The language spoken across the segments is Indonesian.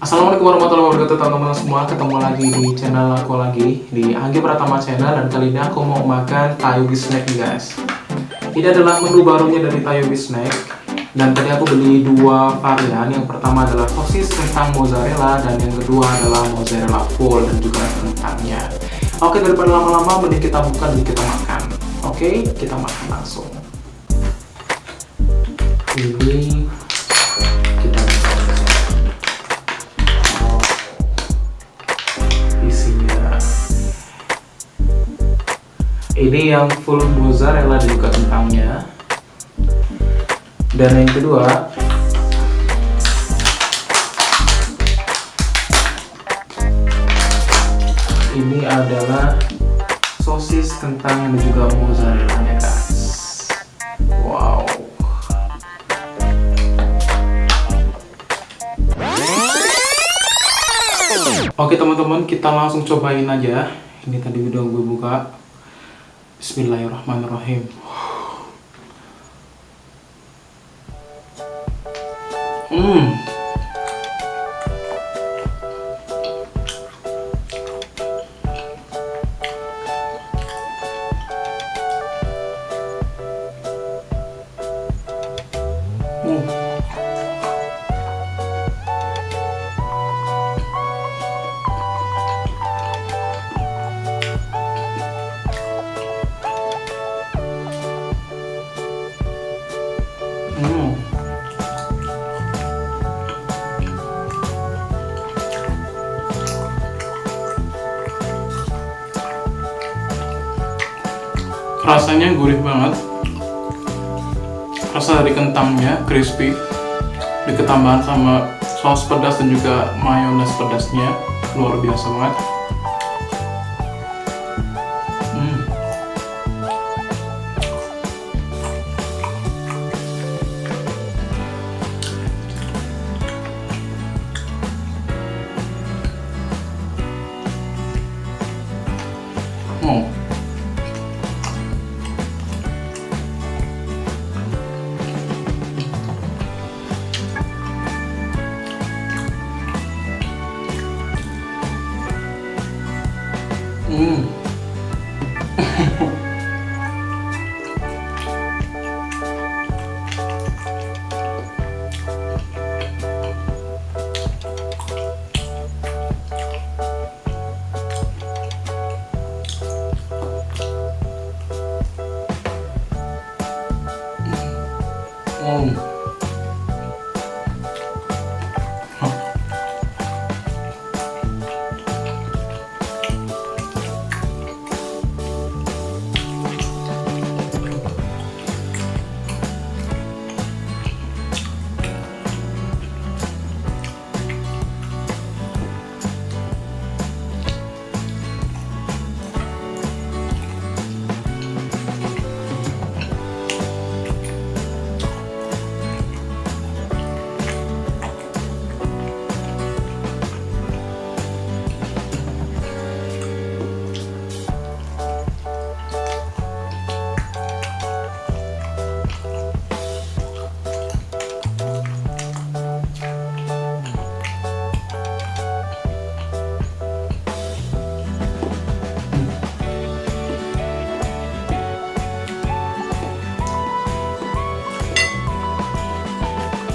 Assalamualaikum warahmatullahi wabarakatuh teman-teman semua. Ketemu lagi di channel aku lagi di Anggi Pratama Channel. Dan kali ini aku mau makan Tayubi Snack nih guys. Ini adalah menu barunya dari Tayubi Snack. Dan tadi aku beli dua varian. Yang pertama adalah sosis kentang mozzarella, dan yang kedua adalah mozzarella full dan juga kentangnya. Oke, daripada lama-lama mending kita buka dan kita makan. Oke, kita makan langsung. Ini kita isinya. Ini yang full mozzarella dan juga kentangnya. Dan yang kedua ini adalah sosis kentang dan juga mozzarella nya guys. Wow. Oke teman-teman, kita langsung cobain aja. Ini tadi udah gue buka. Bismillahirrahmanirrahim. Rasanya gurih banget. Rasa dari kentangnya crispy, diketambahan sama saus pedas dan juga mayones pedasnya luar biasa banget.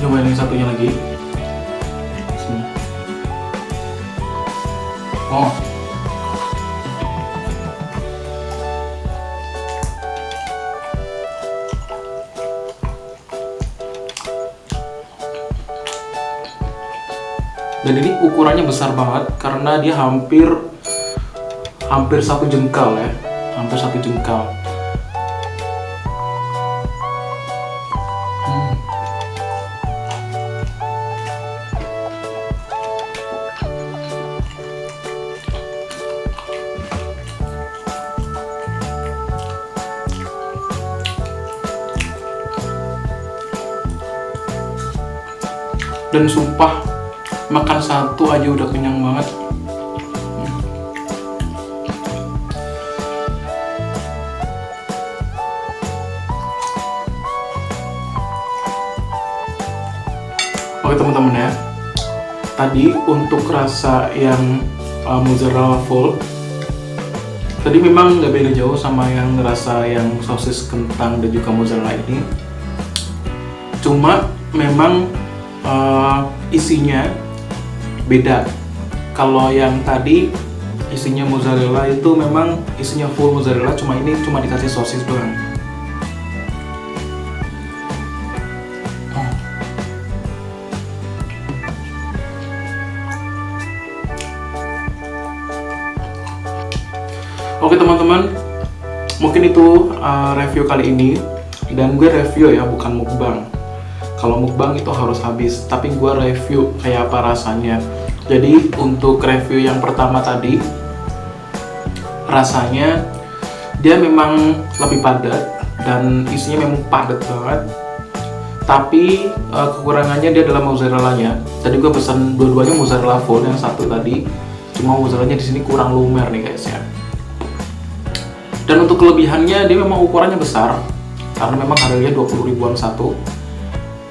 Cobain yang satunya lagi. Sini. Oh. Dan ini ukurannya besar banget karena dia hampir satu jengkal ya, hampir satu jengkal. Dan sumpah makan satu aja udah kenyang banget. Oke teman-teman ya, tadi untuk rasa yang mozzarella full tadi memang nggak beda jauh sama yang rasa yang sosis kentang dan juga mozzarella ini. Cuma memang isinya beda. Kalau yang tadi isinya mozzarella itu memang isinya full mozzarella, cuma ini cuma dikasih sosis doang. Oke teman-teman, mungkin itu review kali ini, dan gue review ya, bukan mukbang. Kalau mukbang itu harus habis, tapi gue review kayak apa rasanya. Jadi untuk review yang pertama tadi, rasanya dia memang lebih padat dan isinya memang padat banget. Tapi kekurangannya dia adalah mozzarellanya. Tadi gue pesan dua-duanya mozzarella full, yang satu tadi cuma mozzarellanya di sini kurang lumer nih guys ya. Dan untuk kelebihannya dia memang ukurannya besar karena memang harganya 20 ribuan satu.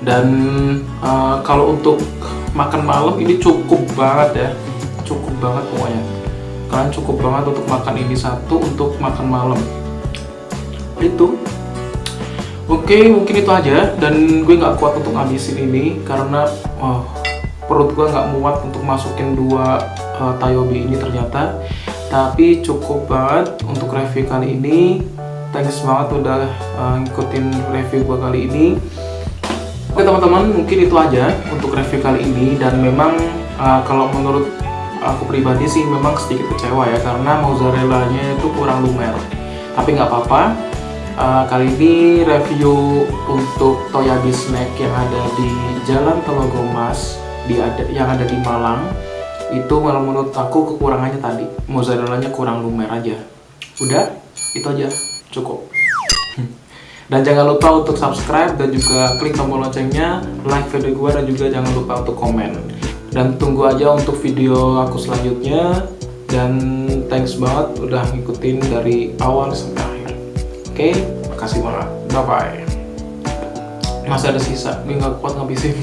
Dan kalau untuk makan malam ini cukup banget ya, cukup banget pokoknya. Kalian cukup banget untuk makan ini satu untuk makan malam. Itu. Oke, mungkin itu aja, dan gue nggak kuat untuk ngabisin ini karena perut gue nggak muat untuk masukin 2 tayobi ini ternyata. Tapi cukup banget untuk review kali ini. Thanks banget udah ngikutin review gue kali ini. Oke teman-teman, mungkin itu aja untuk review kali ini. Dan memang kalau menurut aku pribadi sih memang sedikit kecewa ya, karena mozzarellanya itu kurang lumer. Tapi nggak apa-apa. Kali ini review untuk Toyabi Snack yang ada di Jalan Telogomas yang ada di Malang. Itu malah menurut aku kekurangannya tadi, mozzarellanya kurang lumer aja. Udah, itu aja, cukup. Dan jangan lupa untuk subscribe dan juga klik tombol loncengnya, like video gue, dan juga jangan lupa untuk komen. Dan tunggu aja untuk video aku selanjutnya. Dan thanks banget udah ngikutin dari awal sampai akhir. Oke, makasih banget. Bye bye. Masih ada sisa, gue nggak kuat ngabisin.